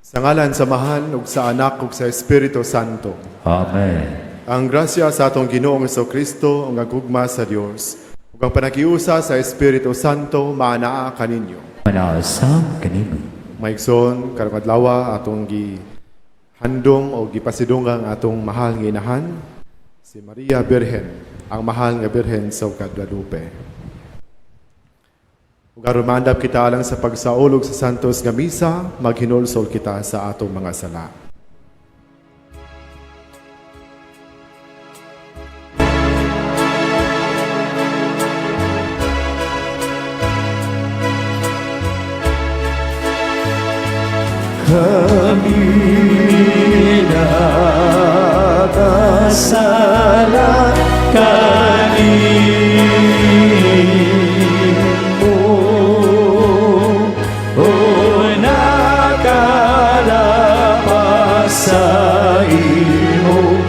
Sa ngalan sa Mahal ug sa Anak ug sa Espiritu Santo. Amen. Ang grasya sa atong Ginoong Jesucristo ug ang gugma sa Dios ug ang panakiusa sa Espiritu Santo maanaa kaninyo. Manaasam kanimo. Maigsoon karong adlaw atong handom o gipasidungang atong mahal nga inahan si Maria Birhen, ang mahal nga Birhen sa Guadalupe. Ug aron maandam kita alang sa pagsaulog sa santos nga misa, maghinulsol kita sa atong mga sala. Kami nagkasala kanimo, o nakalapas sa imo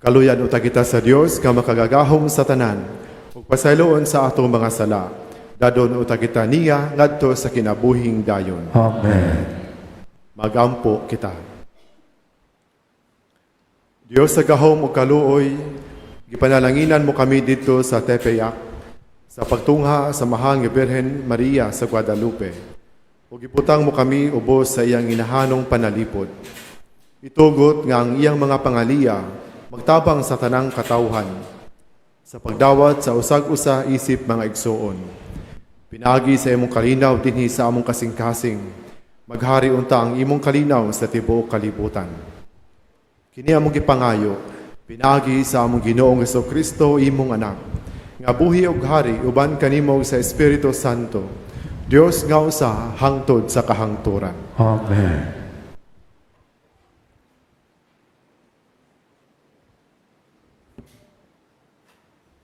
Kaluyan uta kita sa Dios nga makagagahom sa tanan ug pasayloon sa atong mga sala. Dadon uta kita niya ngadto sa kinabuhing dayon. Amen. Magampo kita. Dios sa gahom ug kaluoy, gipanalanginan mo kami dito sa Tepeyac sa pagtungha sa mahal nga Birhen Maria sa Guadalupe. Ug giputang mo kami ubos sa iyang inahanong panalipod. Itugot nga ang iyang mga pangaliya magtabang sa tanang katawhan, sa pagdawat sa usag-usa isip mga igsoon. Pinagi sa imong kalinaw dinhi sa among kasing-kasing, maghari unta ang imong kalinaw sa tibuok kalibutan. Kini among gipangayo, pinagi sa among Ginoong Jesucristo imong anak, nga buhi ug hari uban kanimo sa Espiritu Santo, Dios nga usa hangtod sa kahangturan. Amen.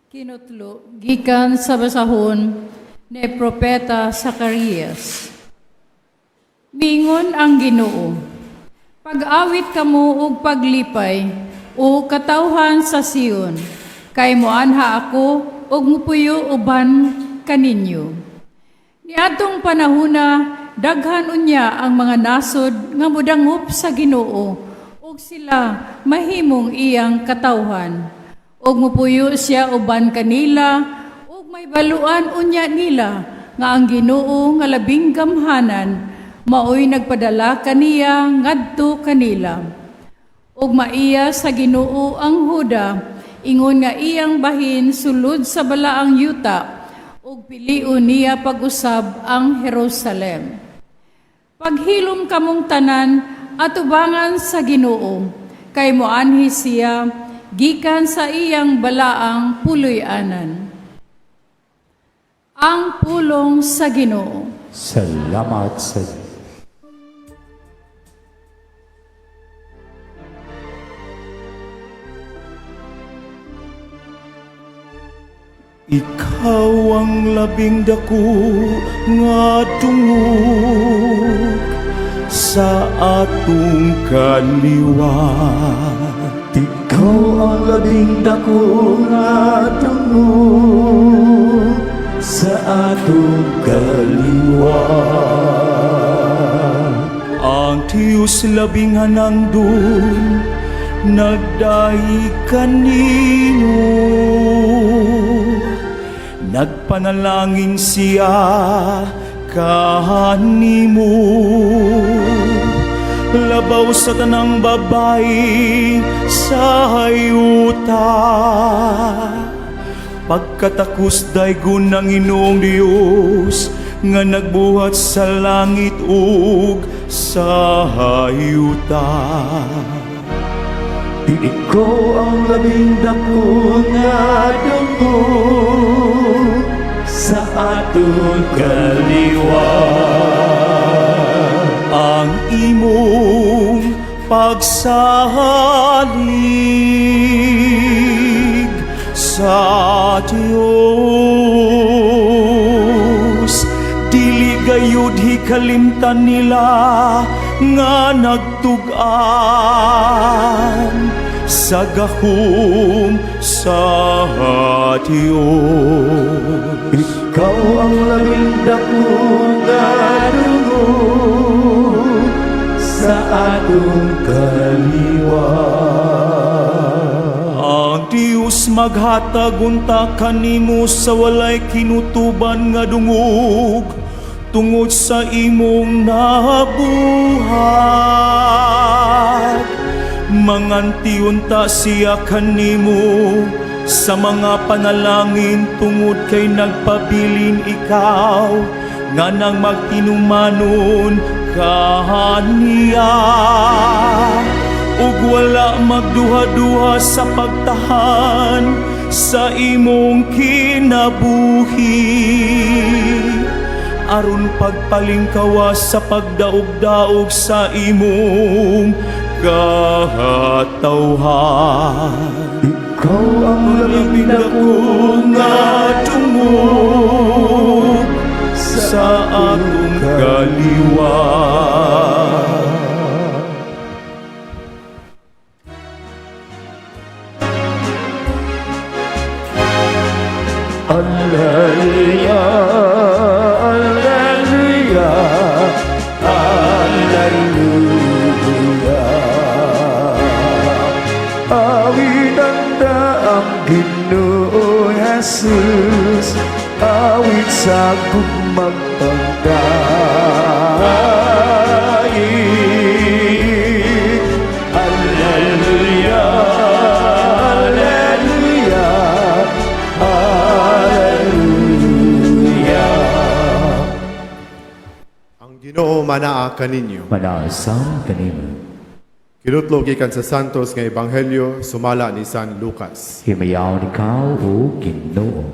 Kinutlo, gikan sa basahon ni Propeta Zacarias. Mingon ang Ginoo, pag-awit kamo og paglipay o katawhan sa Sion, kay moanha ako og mupuyo uban kaninyo. Niadtong panahona, daghan unya ang mga nasod nga modangop sa Ginoo ug sila mahimong iyang katawhan. Og mupuyo siya uban kanila, og may baluan unya nila, nga ang Ginoo nga labing gamhanan, maoy nagpadala kaniya ngadto kanila. Og maiya sa Ginoo ang Huda, ingon nga iyang bahin sulod sa balaang yuta, og piliun niya pag-usab ang Jerusalem. Paghilom kamong tanan, atubangan sa Ginoo, kay moanhi siya, gikan sa iyang balaang puloy-anan. Ang pulong sa Ginoo. Salamat sa Ikaw ang labing dako nga tungog sa atong kaliwa. Ikaw Ikaw ang labing dako nga tungo sa atong kaliwa. Ang Diyos labing hanangdon nagdahi kanino, nagpanalangin siya kanimo. Labaw sa tanang babae sa hayuta, pagkatakos daygon ng Ginoong Dios nga nagbuhat sa langit ug sa hayuta. Ikaw ang labing dako nga dugo sa atong kaliwa. Ang imong pagsalig sa Dios, dili gayud hikalimtan nila nga nagtugan sa gahom sa Dios. Ikaw ang labing dako nga dugo sa atong kaliwa. Ang Dios maghatag unta kanimo sa walay kinutuban nga dungog tungod sa imong nabuhat. Manganti unta siya kanimo sa mga panalangin tungod kay nagpabilin ikaw nga nang magtinumanon kaniya. Ug wala magduha-duha sa pagtahan sa imong kinabuhi, aron pagpalingkawas sa pagdaog-daog sa imong kahatawhan. Ikaw ang labing Labing dako dako nga tungod sa atong kaliwa. Alleluia, Alleluia, Alleluia. Awit ang Ginoo Jesus, awit sa gugmagpagdaig. Alleluia, Alleluia, Alleluia. Ang Ginoo manaa kaninyo. Manaasam kanimo. Kinutlo gikan sa Santos nga Ebanghelyo sumala ni San Lucas. Himayaw ikaw o Ginoo.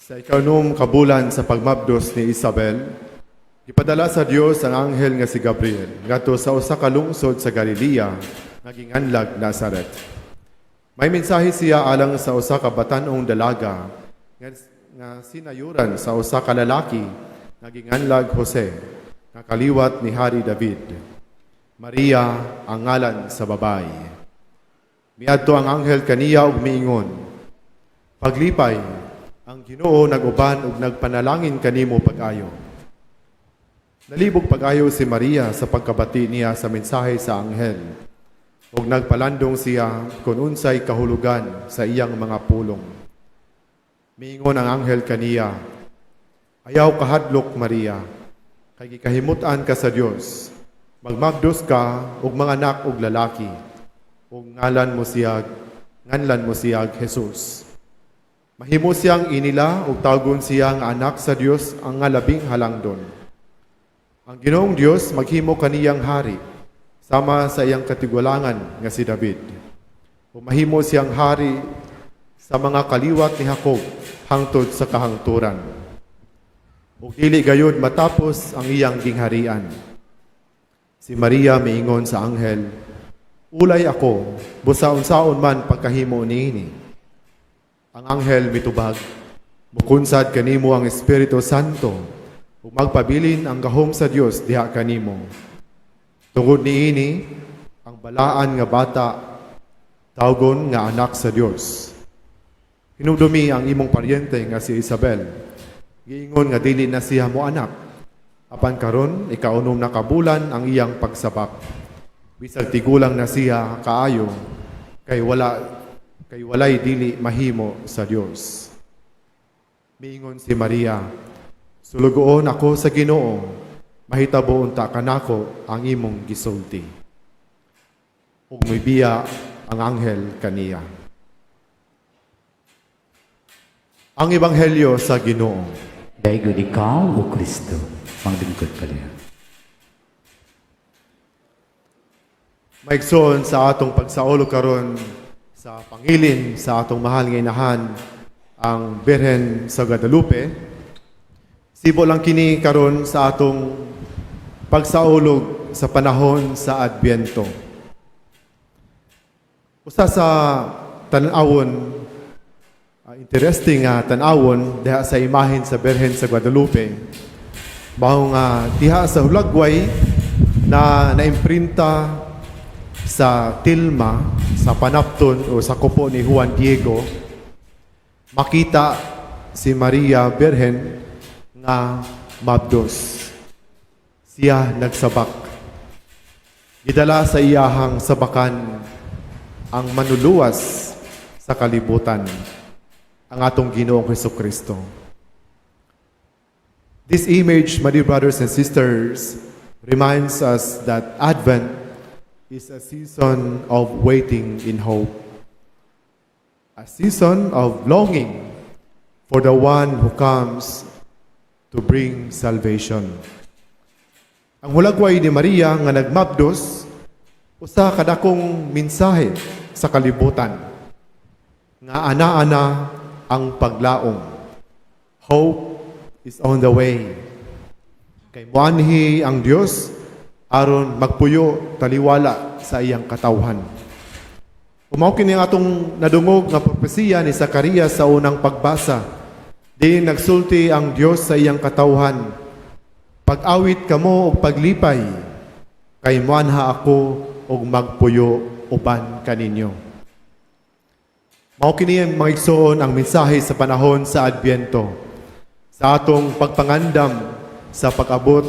Sa ikanom kabulan sa pagmabdos ni Isabel, ipadala sa Dios ang anghel nga si Gabriel ngadto sa usa ka lungsod sa Galilea nga ginganlag Nazaret. May mensahe siya alang sa usa ka batan-ong dalaga nga sinayuran sa usa ka lalaki nga ginganlag Jose nga kaliwat ni Hari David. Maria ang ngalan sa babae. Miadto ang anghel kaniya ug miingon, paglipay, ang Ginoo naguban ug nagpanalangin kanimo pag-ayo. Nalibog pag-ayo si Maria sa pagkabati niya sa mensahe sa anghel ug nagpalandong siya kung unsay kahulugan sa iyang mga pulong. Miingon ang anghel kaniya, ayaw kahadlok Maria, kay gikahimutan ka sa Dios. Magmagdos ka ug mga anak ug lalaki, ug nganlan mo siyag Jesus. Mahimo siyang inila ug tawgon siyang anak sa Dios ang nga labing halangdon. Ang Ginoong Dios maghimo kaniyang hari sama sa iyang katigulangan nga si David. Ug mahimo siyang hari sa mga kaliwat ni Jacob hangtod sa kahangturan. Ug dili gayud matapos ang iyang gingharian. Si Maria miingon sa anghel, ulay ako, busaon-saon man pagkahimo niini. Ang anghel mitubag, mukunsad kanimo ang Espiritu Santo, ug magpabilin ang gahom sa Dios diha kanimo. Tungod niini ang balaan nga bata tawgon nga anak sa Dios. Hinumdumi ang imong paryente nga si Isabel. Giingon nga dili na siya mo anak. Apan karon ikaunom na kabulan ang iyang pagsabak. Bisag tigulang na siya kaayo kay walay dili mahimo sa Dios. Miingon si Maria, sulugoon ako sa Ginoo, mahitabo unta kanako ang imong gisulti. Ug mibiya ang anghel kaniya. Ang ebanghelyo sa Ginoo. Daigod ikaw, O Kristo, manglingkod ka niya. Maigsoon sa atong pagsaulo karon sa pangilin sa atong mahal nga inahan ang Birhen sa Guadalupe. Sibo lang kini karon sa atong pagsaulog sa panahon sa Adbyento. Usa sa tan-awon interesting nga tan-awon diha sa imahen sa Birhen sa Guadalupe. Mao nga diha sa hulagway na naimprinta sa tilma, sa panapton o sa kupo ni Juan Diego, makita si Maria Birhen nga mabdos. Siya nagsabak. Gidala sa iyahang sabakan ang manuluwas sa kalibutan, ang atong Ginoong Jesucristo. This image, my dear brothers and sisters, reminds us that Advent is a season of waiting in hope, a season of longing for the one who comes to bring salvation. Ang hulagway ni Maria nga nagmabdos, usa kadakong mensahe sa kalibutan, nga ana-ana ang paglaong. Hope is on the way. Kay muanhi ang Dios aron magpuyo taliwala sa iyang katawhan. Umaw kini ang atong nadungog nga propesiya ni Zacarias sa unang pagbasa. Di nagsulti ang Dios sa iyang katawhan. Pag-awit kamo og paglipay, kay muanha ako og magpuyo uban kaninyo. Mao kini ang mga igsoon ang mensahe sa panahon sa Adbyento, sa atong pagpangandam sa pag-abot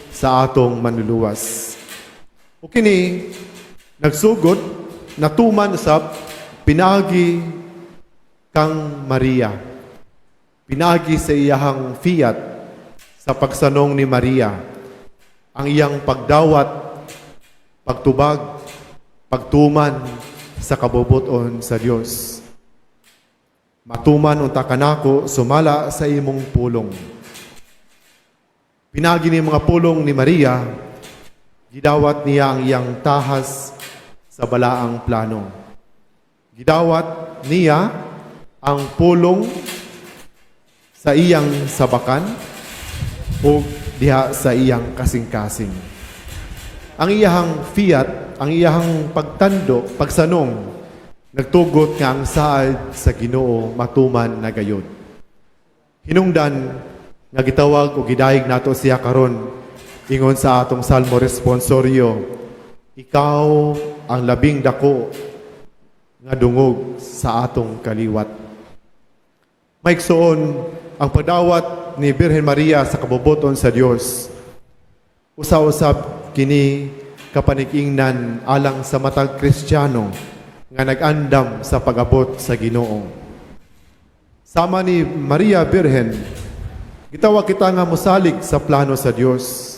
sa atong manluluwas. O kini nagsugod natuman usab pinagi kang Maria. Pinagi sa iyahang fiat sa pagsanong ni Maria ang iyang pagdawat, pagtubag, pagtuman sa kabubuton sa Dios. Matuman unta kanako sumala sa imong pulong. Pinagi ni mga pulong ni Maria, gidawat niya ang iyang tahas sa balaang plano. Gidawat niya ang pulong sa iyang sabakan o diha sa iyang kasing-kasing. Ang iyang fiat, ang iyang pagtando, pagsanong, nagtugot nga ang saad sa Ginoo matuman na gayud. Hinungdan nga gitawag o gidayeg nato siya karon ingon sa atong salmo responsorio, ikaw ang labing dako nga dungog sa atong kaliwat. Maigsoon ang pagdawat ni Birhen Maria sa kabubuton sa Dios. Usa-usab kini kapanig-ingnan alang sa matag Kristiyano nga nag-andam sa pag-abot sa Ginoo. Sama ni Maria Birhen, gitawag kita nga musalig sa plano sa Dios.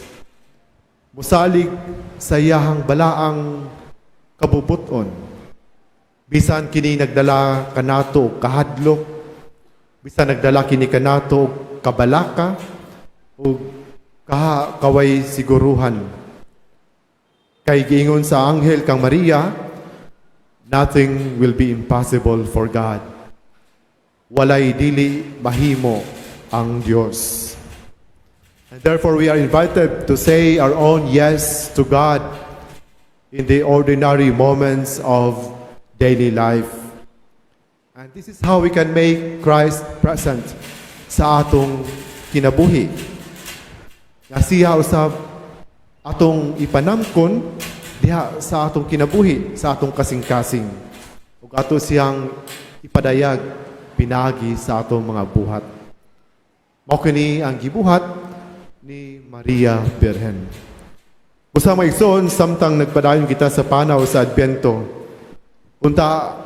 Musalig sa iyahang balaang kabubuton. Bisan kini nagdala kanato og kahadlok, bisan nagdala kini kanato og kabalaka o kaway siguruhan. Kay giingon sa anghel kang Maria, nothing will be impossible for God. Walay dili mahimo ang Diyos. And therefore, we are invited to say our own yes to God in the ordinary moments of daily life. And this is how we can make Christ present sa atong kinabuhi. Nga siya usab atong ipanamkon diha sa atong kinabuhi, sa atong kasing-kasing. Ug ato siyang ipadayag pinagi sa atong mga buhat. Mao kini ang gibuhat ni Maria Birhen. Usa maigsoon samtang nagpadayon kita sa panaw sa Adbento. Unta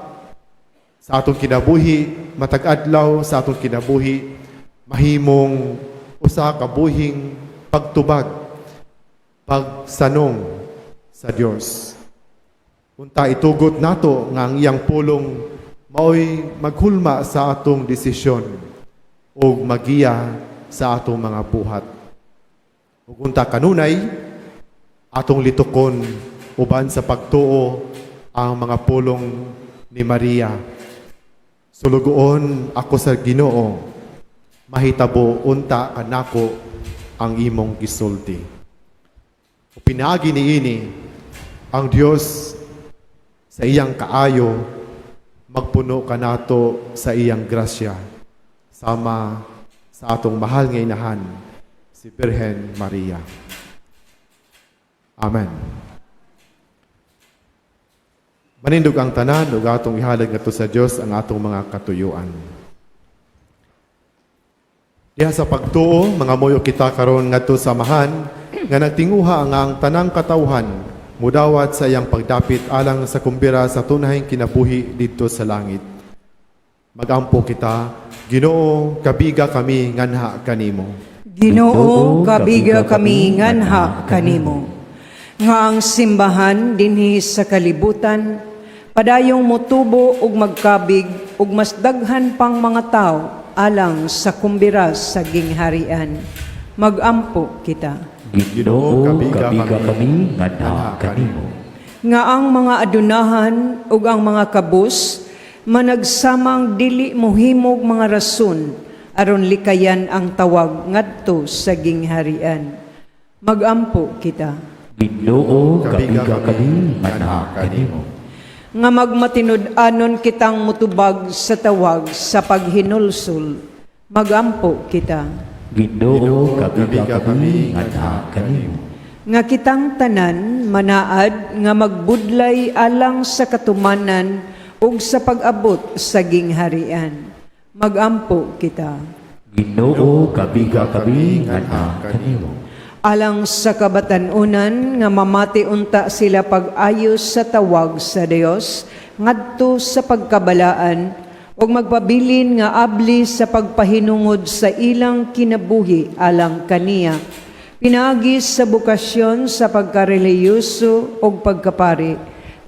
sa atong kinabuhi, matag adlaw sa atong kinabuhi, mahimong usa ka buhing pagtubag, pagsanong sa Dios. Unta itugot nato nga ang iyang pulong maoy maghulma sa atong desisyon o magiya sa atong mga buhat. Ug unta kanunay atong litukon uban sa pagtuo ang mga pulong ni Maria. Sulugoon ako sa Ginoo, mahitabo unta kanako ang imong gisulti. O pinagi niini ang Dios sa iyang kaayo magpuno kanato sa iyang grasya sama sa atong mahal nga inahan si Birhen Maria. Amen. Manindog ang tanan ug atong ihalag ngadto sa Dios ang atong mga katuyuan. Diha sa pagtuo, mga moyo kita karon ngadto sa mahan nga nagtinguha ang tanang katawhan mudawat sa iyang pagdapit alang sa kumbira sa tunayng kinabuhi didto sa langit. Magampo kita, Ginoo, kabiga kami nganha kanimo. Ginoo, kabiga kami nganha kanimo. Nga ang simbahan dinhi sa kalibutan, padayong motubo ug magkabig ug mas daghan pang mga tao alang sa kumbira sa gingharian. Magampo kita. Ginoo, kabiga kami ngadha kanimo. Nga ang mga adunahan ug ang mga kabus managsamang dili mohimog mga rason aron likayan ang tawag ngadto sa gingharian. Magampo kita. Ginoo, kabiga kami ngadha kanimo. Nga magmatinud-anon kitang mutubag sa tawag sa paghinulsol. Magampo kita. Ginoo, kabiga kami ngadha kanimo. Nga kitang tanan manaad nga magbudlay alang sa katumanan ug sa pag-abot sa gingharian. Magampo kita. Ginoo, kabiga kami ngadha kanimo. Alang sa kabatanunan nga mamati unta sila pag-ayos sa tawag sa Dios ngadto sa pagkabalaan ug magpabilin nga abli sa pagpahinungod sa ilang kinabuhi alang kaniya pinagi sa bukasyon sa pagkareliyoso ug pagkapari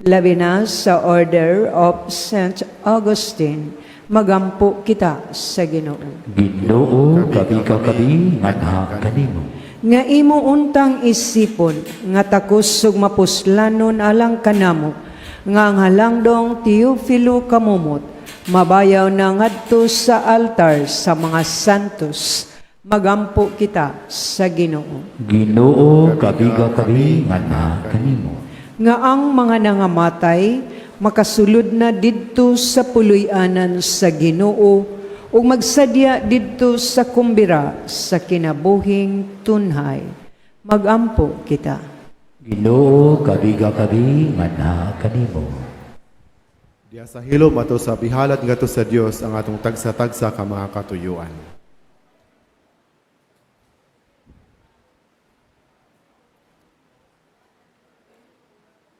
labi na sa Order of St. Augustine. Magampo kita sa Ginoo. Ginoo, kabiga kami ngadha kanimo. Nga imo untang isipon nga takos ug mapuslanon alang kanamo nga ang halangdong Teofilo kamumot mabayaw na ngadto sa altar sa mga santos. Magampo kita sa Ginoo. Ginoo, kabiga kami ngadha kanimo. Nga ang mga nangamatay makasulod na didto sa puloy-anan sa Ginoo ug magsadya didto sa kumbira sa kinabuhing tunhay. Magampo kita. Ginoo, kabiga kami ngadha kanimo. Diya sa hilom ato sa bihalat ngadto sa Dios ang atong tagsa-tagsa ka mga katuyuan.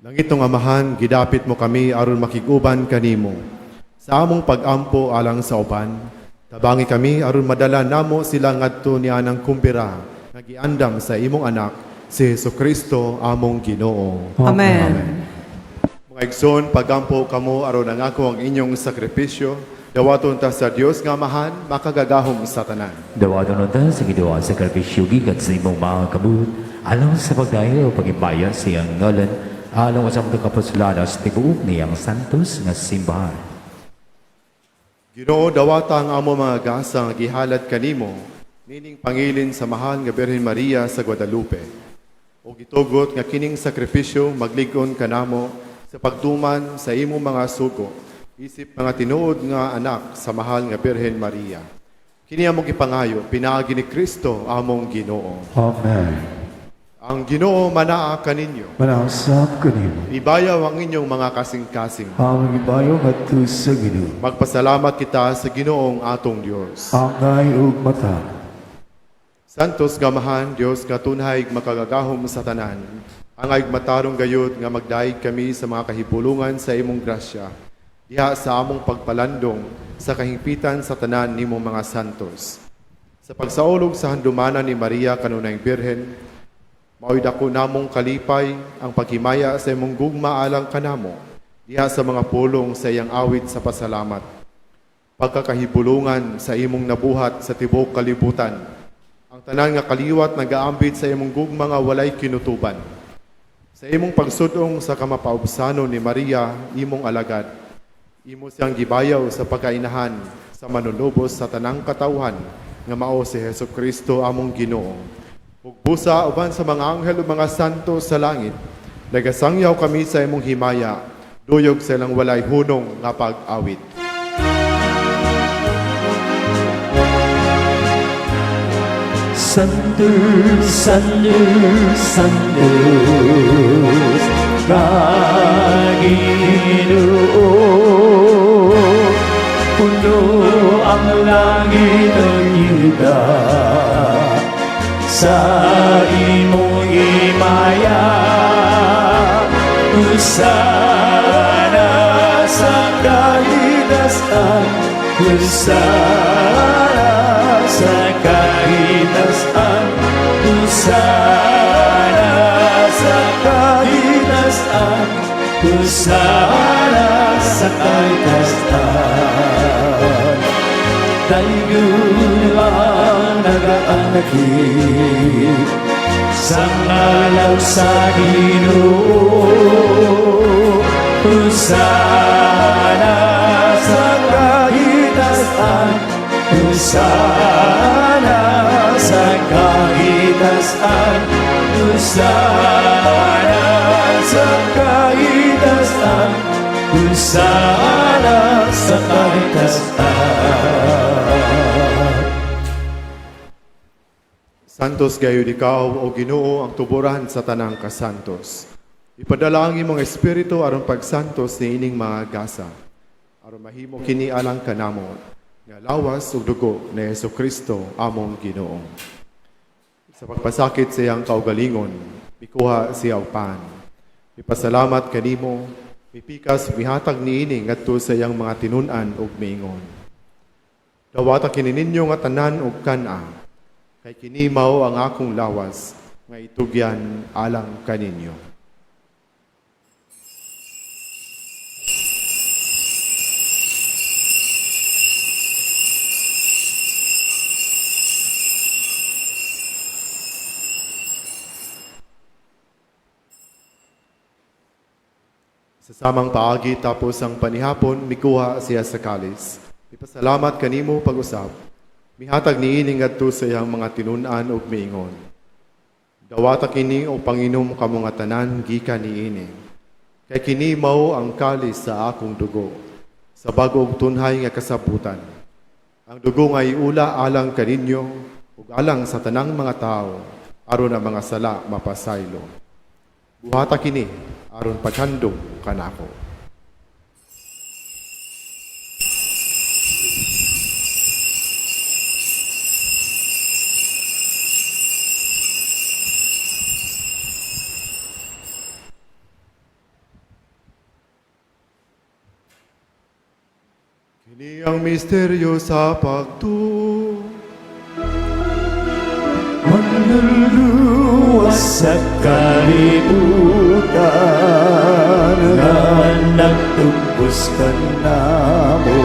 Langitong Amahan, gidapit mo kami aron makiguban kanimo. Sa among pag-ampo alang sa uban, tabangi kami aron madala namo sila ngadto nianang kumbira nga giandam sa imong anak si Jesucristo among Ginoo. Amen. Mga igsoon, pagampo kamo aron ang ako ang inyong sakripisyo. Dawaton ta sa Dios nga Amahan, makagagahom sa tanan. Dawaton ta sa gidawa sa karpisyo gikan sa imong mga kabut, alang sa pagdahil o pag-ibayan sa iyang ngalan, alang sa mga kapusulanas, tiguog niyang santos nga simbahan. Ginoo, dawata ang amo mga gasa nga gihalat kanimo, nining pangilin sa mahal nga Birhen Maria sa Guadalupe. O gitugot nga kining sakripisyo magligon kanamo sa pagtuman sa imong mga sugo, isip mga tinuod nga anak sa mahal nga Birhen Maria. Kini among ipangayo, pinaagi ni Kristo among Ginoo. Amen. Ang Ginoo manaa kaninyo. Manasap kanimo. Ibayaw ang inyong mga kasing-kasing. Ang ibayo ngadto sa Ginoo. Magpasalamat kita sa Ginoong atong Dios. Angay ug mata. Santos gamahan, Dios nga tunhay makagagahom sa tanan. Ang matarong gayud nga magdaig kami sa mga kahibulungan sa imong grasya. Diha sa among pagpalandong sa kahingpitan sa tanan nimong mga santos. Sa pagsaulog sa handumanan ni Maria kanunay Birhen, mao'y dako namong kalipay ang paghimaya sa imong gugma alang kanamo diha sa mga pulong sa iyang awit sa pasalamat. Pagkakahibulungan sa imong nabuhat sa tibok kalibutan, ang tanan nga kaliwat nagaambit sa imong gugma nga walay kinutuban. Sa imong pagsudong sa kamapaubsano ni Maria, imong alagad, imo siyang gibayaw sa pagkainahan sa manunubos sa tanang katawhan nga mao si Hesukristo among Ginoo. Ug busa uban sa mga anghel ug mga santo sa langit, nagasangyaw kami sa imong himaya, duyog sa ilang walay hunong nga pag-awit. Santos, Santos, Santos, Ginoo. Puno ang langit ng Yuda sa imong imaya. Usana sa kahitasan, usana sa kahitasan, usana sa kahitasan, usana sa kahitasan. Dayon ang nagaanakit sa ngalaw sa Ginoo. Usana sa kahitasan, usana sa kahitasan, usana sa kahitasan, usana sa kahitasan. Santos gayud ikaw o Ginoo ang tuburan sa tanang kasantos. Ipadala ang imong espiritu aron pagsantos ni ining mga gasa. Aron mahimo kini alang kanamo nga lawas ug dugo ni Hesukristo among Ginoo. Sa pagpasakit sa iyang kaugalingon, mikuha siya og pan. Ipasalamat kanimo, mipikas mihatag niini ngadto sa iyang mga tinun-an ug miingon. Dawata kini ninyo nga tanan ug kana. Kay kini mao ang akong lawas nga itugyan alang kaninyo. Sa samang paagi tapos ang panihapon, mikuha siya sa kalis. Ipasalamat kanimo pag-usap. Mihatag niini ngadto sa iyang mga tinun-an ug miingon. Dawata kini o Panginom kamo nga tanan gikan niini. Kay kini mao ang kalis sa akong dugo, sa bag-ong tunhay nga kasabutan. Ang dugo nga iula alang kaninyo ug alang sa tanang mga tao aron ang mga sala mapasaylo. Buhata kini aron paghandom kanako. Kini ang misteryo sa pagtuo. Manluluwas sa kalibutan nga nagtubos ka namo.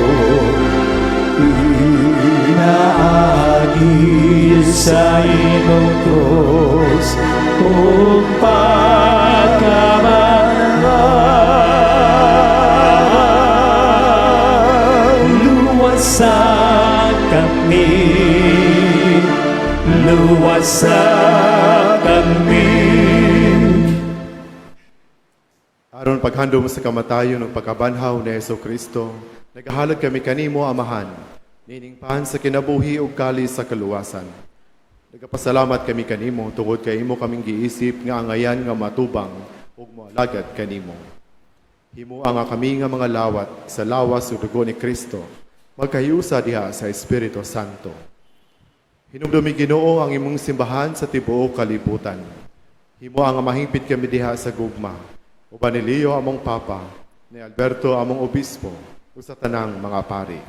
Inaagi sa imong krus o pagkabanang. Luwasan kami, luwasan kami. Aron paghandom sa kamatayon ug pagkabanhaw ni Hesukristo, nagahalad kami kanimo amahan, nining pan sa kinabuhi ug kalis sa kaluwasan. Nagapasalamat kami kanimo tungod kay imo kaming giisip nga angayan nga matubang ug moalagad kanimo. Himo nga kami nga mga lawat sa lawas ug dugo ni Kristo magkahiusa diha sa Espiritu Santo. Hinumdumi Ginoo ang imong simbahan sa tibuok kalibutan. Himo ang mahingpit kami diha sa gugma. Uban ni Leo among papa, ni Alberto among obispo, ug sa tanang mga pari.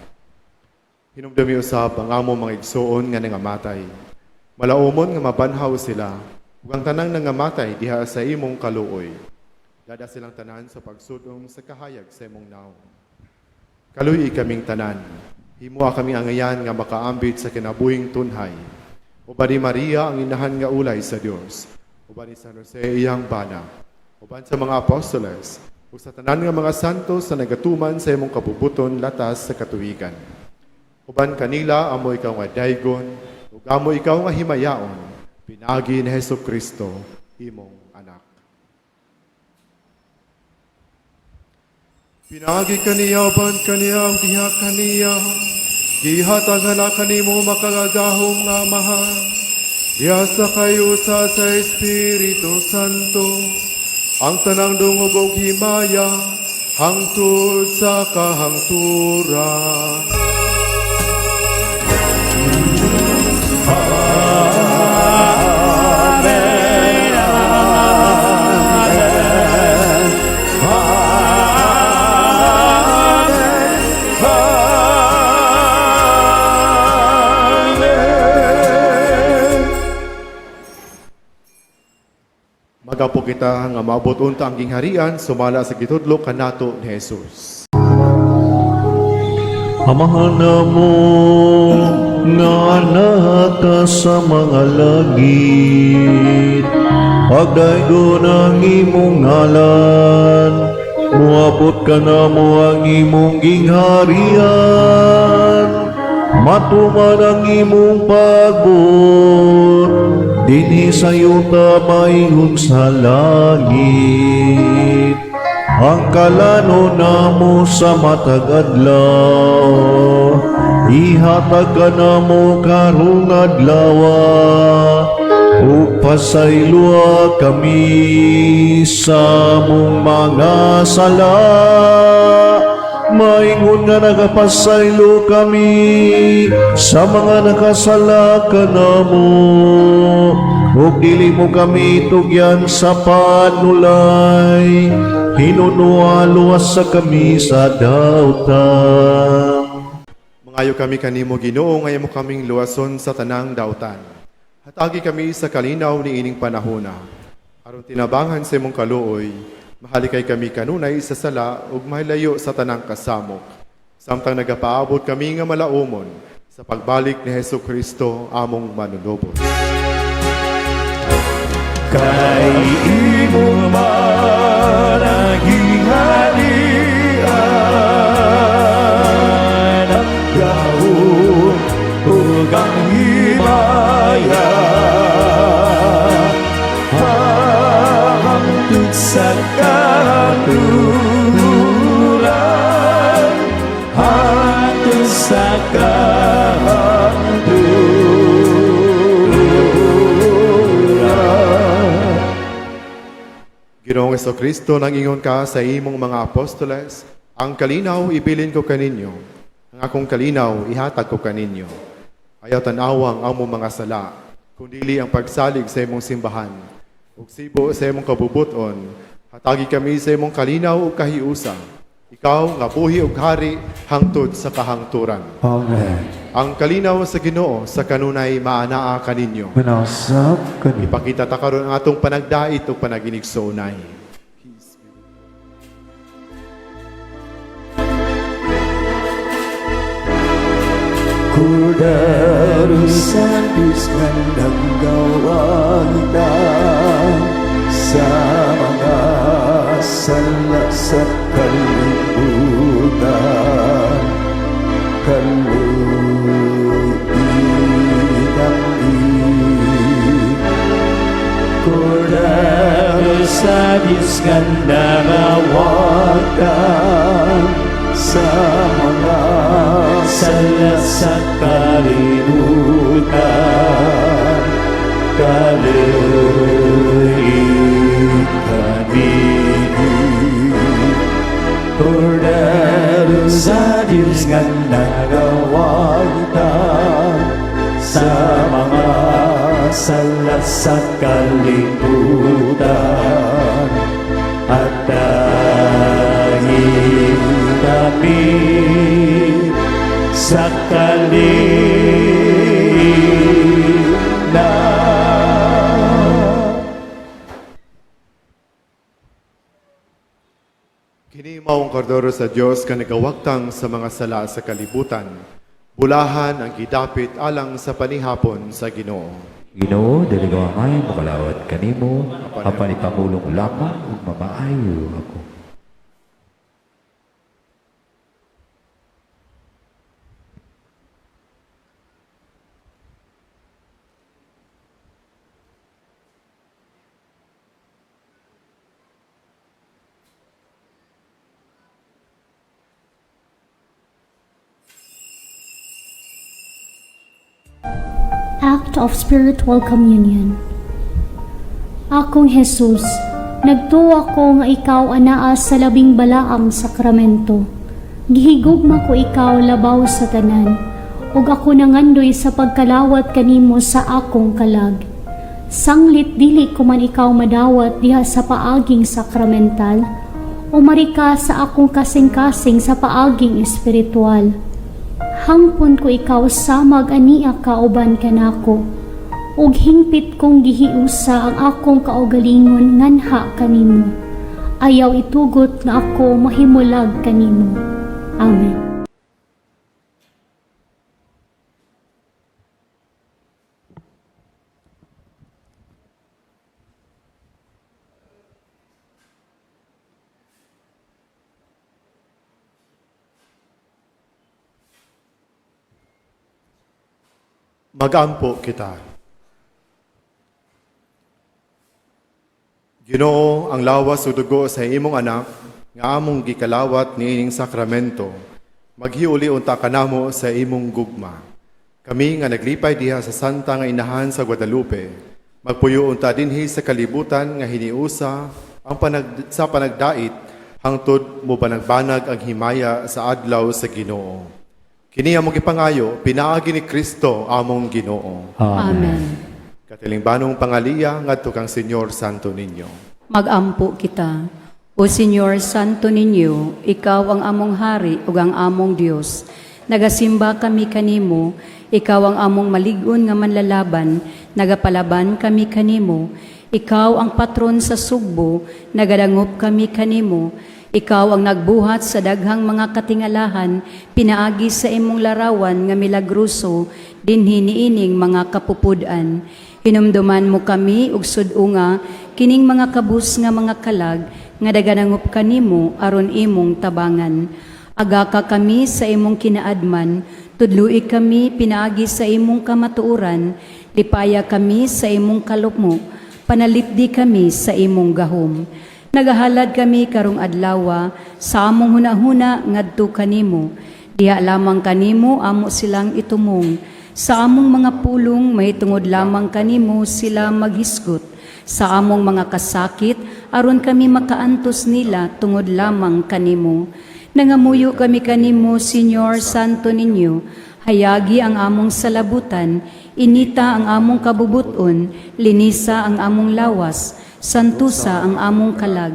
Hinumdumi usab ang among mga igsoon nga nangamatay. Malaumon nga mabanhaw sila, ug ang tanang nangamatay diha sa imong kaluoy. Dada silang tanan sa pagsudong sa kahayag sa imong naong. Kaluy kaming tanan. Himo kami angayan nga makaambit sa kinabuhing tunhay. Uban ni Maria ang inahan nga ulay sa Dios. Uban ni San Jose iyang bana. Uban sa mga apostoles. Ug sa tanan nga mga santos na nagatuman sa imong kabubuton latas sa katuigan. Uban kanila amo ikaw nga daygon, ug amo ikaw nga himayaon, pinagi ni Hesukristo, imong anak. Pinagi kaniya, uban kaniya, ug diha kaniya, gihatag na kanimo makagagahom nga mahal, diha sa kayusa sa Espiritu Santo, ang tanang dungog ug himaya, hangtod sa kahangturan. Magapo kita nga maabot unta ang gingharian sumala sa gitudlo kanato ni Jesus. Amahan na mo nga anak ka sa mga langit, pagdaygo ng imong ngalan, muabot ka na mo ang imong gingharian, matuman ang imong pagbot, dinhi sa yuta maingon sa langit. Ang kalano na mo sa matag adlaw, ihatag ka na mo karong adlawa, upasaylua kami sa mong mga sala. Maingon nga nagapasaylo kami sa mga nakasala ka na mo, ug dili mo kami tugyan sa panulay, hinunualuwas sa kami sa dautan. Mangayo kami kanimo Ginoo nga imo kaming luwason sa tanang dautan. Hatagi kami sa kalinaw ni ining panahona. Aron tinabangan sa imong kaluoy, mahalikay kami kanunay sa sala ug mahilayo sa tanang kasamok. Samtang nagapaabot kami nga malaumon sa pagbalik ni Hesukristo among manunubos. Kay imong managhihalian ang gahon ug ang himaya, hangtod sa kahangturan, hangtod sa kahangturan. Ginoong Hesukristo, nangingon ka sa imong mga apostoles, ang kalinaw ibilin ko kaninyo, ang akong kalinaw ihatag ko kaninyo. Ayaw tanawang ang mong mga sala, kundili ang pagsalig sa imong simbahan, ug sibo sa imong kabubuton, hatagi kami sa imong kalinaw ug kahiusa. Ikaw nga buhi ug hari hangtod sa kahangturan. Amen. Ang kalinaw sa Ginoo sa kanunay maanaa kaninyo. Manasap ka ni Ipakita ta karon ang atong panagdait ug panaginig sa unay. Kudarusan Bisman ng gawangda sa mga sala sa kalibutan. Kudarusan Bisman ng gawangda sa mga sala sa kalibutan. kaluoy kami. Cordero sa Diyos nga nagawagta sa mga sala sa kalibutan at dahil kami sa kalina. Kini maong kordero sa Dios nga nagawagtang sa mga sala sa kalibutan. Bulahan ang gidapit alang sa panihapon sa Ginoo. Ginoo, diligaw ang ay makalawat kanimo, apan ipamulong lamang ug mamaayo ako. Act of Spiritual Communion. Akong Jesus, nagtuo ako nga ikaw anaa sa labing balaang sakramento. Gihigugma ko ikaw labaw sa tanan, ug ako nangandoy sa pagkalawat kanimo sa akong kalag. Sanglit dili ko man ikaw madawat diha sa paaging sakramental, o marika sa akong kasing-kasing sa paaging espiritual. Hangpon ko ikaw samag ania kauban kanako, ug hingpit kong gihiusa ang akong kaugalingon nganha kanimo. Ayaw itugot nga ako mahimulag kanimo. Amen. Magampo kita. Ginoo, ang lawas o dugo sa imong anak, nga among gikalawat niining sakramento, maghiuli unta kanamo sa imong gugma. Kami nga naglipay diha sa Santa nga Inahan sa Guadalupe, magpuyo unta dinhi sa kalibutan nga hiniusa ang sa panagdait hangtod mo banagbanag ang himaya sa adlaw sa Ginoo. Kini among gipangayo, pinaagi ni Kristo among Ginoo. Amen. Katilingbanong pangaliya ngadto kang Senyor Santo Niño. Magampo kita. O Senyor Santo Niño, ikaw ang among hari ug ang among Dios. Nagasimba kami kanimo, ikaw ang among malig-on nga manlalaban, nagapalaban kami kanimo. Ikaw ang patron sa sugbo, nagadangop kami kanimo. Ikaw ang nagbuhat sa daghang mga katingalahan, pinaagi sa imong larawan nga milagruso, dinhi niining mga kapupudan. Hinumduman mo kami ug sud-unga kining mga kabus nga mga kalag nga daganangop kanimo aron imong tabangan. Aga ka kami sa imong kinaadman, tudloi kami pinaagi sa imong kamatuoran, lipaya kami sa imong kalukmo, panalipdi kami sa imong gahom. Nagahalad kami karong adlaw sa among hunahuna ngadto kanimo. Diha lamang kanimo amo silang itumong. Sa among mga pulong mahitungod lamang kanimo sila maghisgot. Sa among mga kasakit aron kami makaantos nila tungod lamang kanimo. Nangamuyo kami kanimo, Senyor Santo Niño. Hayagi ang among salabutan, inita ang among kabubuton, linisa ang among lawas, santusa ang among kalag.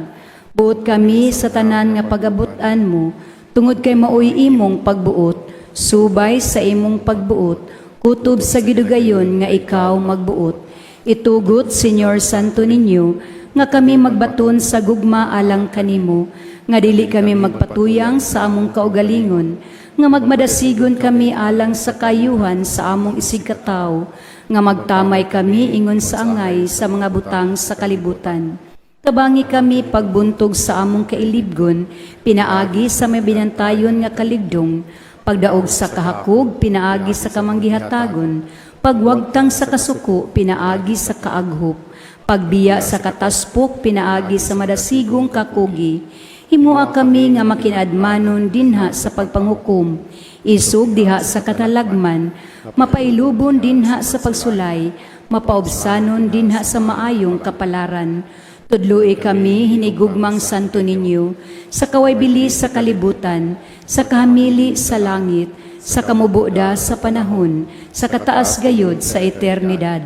Buot kami sa tanan nga pagabutan mo, tungod kay maoy imong pagbuot, subay sa imong pagbuot, kutob sa gidugayon nga ikaw magbuot. Itugot, Senyor Santo Niño, nga kami magbaton sa gugma alang kanimo, nga dili kami magpatuyang sa among kaugalingon, nga magmadasigon kami alang sa kayuhan sa among isigkataw, nga magtamay kami ingon sa angay sa mga butang sa kalibutan. Tabangi kami pagbuntog sa among kailibgon, pinaagi sa may binantayon nga kaligdong, pagdaog sa kahakog, pinaagi sa kamanggihatagon, pagwagtang sa kasuko, pinaagi sa kaaghop, pagbiya sa kataspok, pinaagi sa madasigong kakugi. Himua kami nga makinadmanon dinha sa pagpanghukom, isog diha sa katalagman, mapailubon dinha sa pagsulay, mapaubsanon dinha sa maayong kapalaran. Tudloi kami hinigugmang santo ninyo, sa kaway bilis sa kalibutan, sa kahamili sa langit, sa kamubuda sa panahon, sa kataas gayod sa eternidad.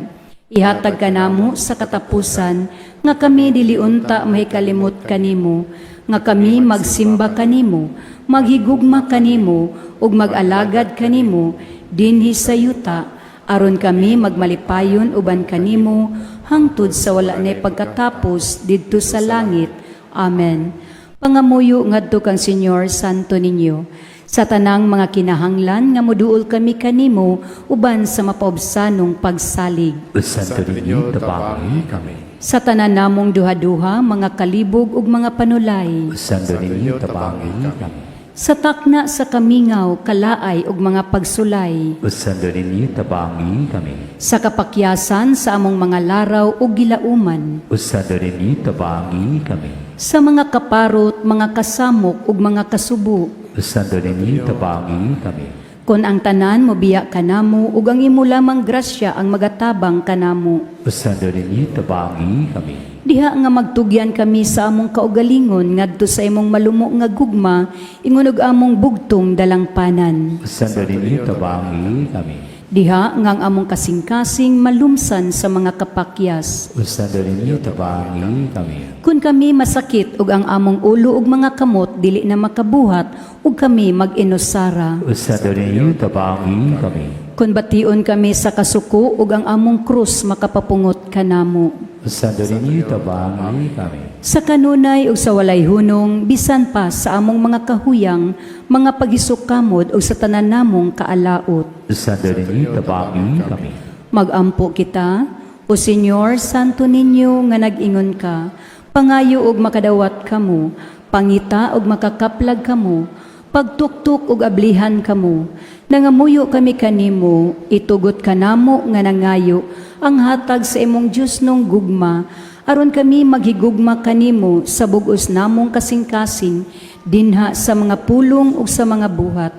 Ihatag ka namo sa katapusan, nga kami diliunta mahikalimot kanimo, nga kami magsimba kanimo, maghigugma kanimo, ug mag-alagad kanimo, dinhi sa yuta, aron kami magmalipayon uban kanimo, hangtod sa wala na pagkatapos didto sa langit. Amen. Pangamuyo ngadto kang Senyor Santo ninyo, sa tanang mga kinahanglan nga moduol kami kanimo uban sa mapaubsanong pagsalig. Santo ninyo, tabangi kami. Sa tanan namong duha-duha, mga kalibog ug mga panulay. Santo ninyo, tabangi kami. Sa takna sa kamingaw, kalaay ug mga pagsulay. Santo ninyo, tabangi kami. Sa kapakyasan sa among mga laraw ug gilauman. Santo ninyo, tabangi kami. Sa mga kaparot, mga kasamok ug mga kasubo. Santo ninyo, tabangi kami. Kon ang tanan mobiya kanamo ug ang imo lamang grasya ang magatabang kanamo. Santo ninyo, tabangi kami. Diha nga magtugyan kami sa among kaugalingon ngadto sa imong malumo nga gugma, ingon og among bugtong dalangpanan. Santo ninyo, tabangi kami. Diha nga ang among kasing-kasing malumsan sa mga kapakyas. Santo ninyo, tabangi kami. Kun kami masakit ug ang among ulo ug mga kamot dili na makabuhat ug kami mag-inusara. Santo ninyo, tabangi kami. Kun bation kami sa kasuko ug ang among krus makapapungot kanamo. Santo ninyo, tabangi kami. Sa kanunay ug sa walay hunong, bisan pa sa among mga kahuyang, mga pagisukamod ug sa tanan namong kaalaot. Santo ninyo, tabangi kami. Magampo kita, o Senyor Santo ninyo nga nag-ingon ka, pangayo ug makadawat kamo, pangita ug makakaplag kamo, pagtuktok ug ablihan kamo. Nangamuyo kami kanimo, itugot kanamo nga nangayo, ang hatag sa imong Dios nung gugma, aron kami maghigugma kanimo sa bugos namong kasing-kasing, dinha sa mga pulong ug sa mga buhat,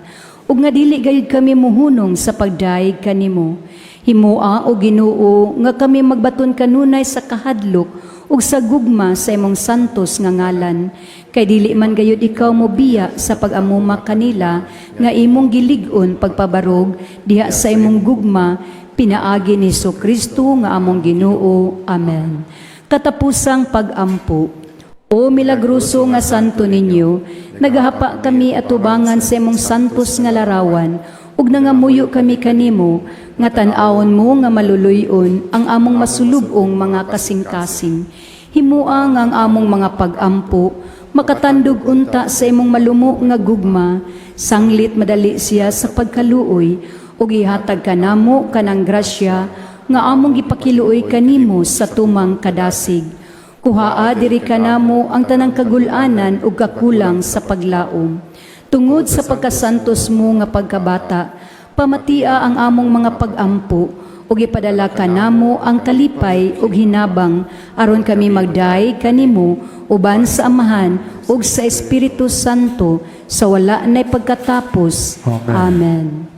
ug nga dili gayud kami muhunong sa pagdaig kanimo. Himoa o Ginoo nga kami magbaton kanunay sa kahadlok ug sa gugma sa imong santos nga ngalan, kay dili man gayud ikaw mobiya sa pag-amuma kanila nga imong gilig-on pagpabarog diha sa imong gugma, pinaagi ni Kristo nga among Ginoo. Amen. Katapusang pag-ampo. O milagroso nga santo ninyo, nagahapa kami atubangan sa imong santos nga larawan, ug nangamuyo kami kanimo, nga tan-awon mo nga maluluyon ang among masulubong mga kasing-kasing. Himua nga ang among mga pag-ampo, makatandog unta sa imong malumo nga gugma, sanglit madali siya sa pagkaluoy, ug ihatag kanamo kanang grasya, nga among gipakiluoy kanimo sa tumang kadasig. Kuhaa diri kanamo ang tanang kagulanan ug kakulang sa paglaom. Tungod sa pagkasantos mo nga pagkabata, pamatia ang among mga pag-ampo, ug ipadala kanamo ang kalipay ug hinabang, aron kami magdaay kanimo uban sa Amahan ug sa Espiritu Santo sa wala nay pagkatapos. Amen.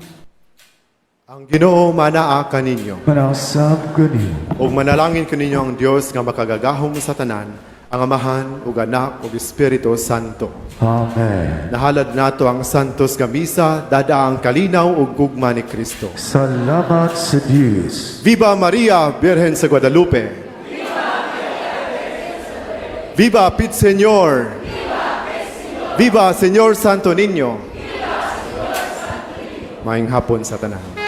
Ang Ginoo manaa kaninyo. Manasab kani. Ug manalangin kaninyo ang Dios nga makagagahom sa tanan, ang Amahan ug Anak ug Espiritu Santo. Amen. Nahalad nato ang santos nga misa, dada ang kalinaw ug gugma ni Kristo. Salamat sa Diyos. Viva Maria, Virgen sa Guadalupe! Viva Pit Señor! Viva Señor Santo Niño! Maayong hapon sa tanan.